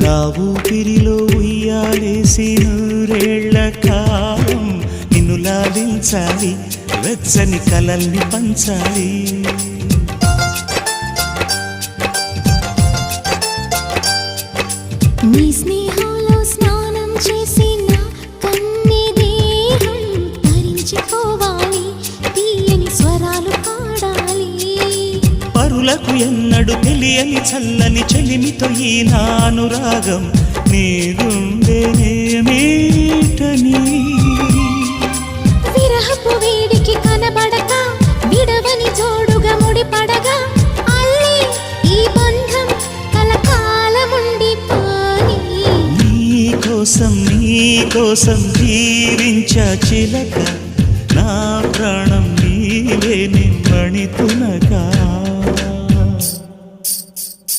నా ఊపిరిలో ఉయ్యాలేసి నూరేళ్ల కాలం నిన్ను లాలించాలి, వెచ్చని కలల్ని పంచాలి. నీ స్నేహంలో స్నానం చేసి నా కన్ని దేహం ధరించిపోవాలి, తీయని స్వరాలు పాడాలి. పరులకు ఎన్నడు తెలియని చల్లని చెలిమితో ఈ నా అనురాగం నీ గుండెనేమీటని. విరహపు వేడికి కనబడక విడవని జోడుగా ముడిపడగా అల్లి ఈ బంధం కలకాలముండిపోని. నీ కోసం జీవించా చిలక, నా ప్రాణం నీవే నిమ్మణి తునక.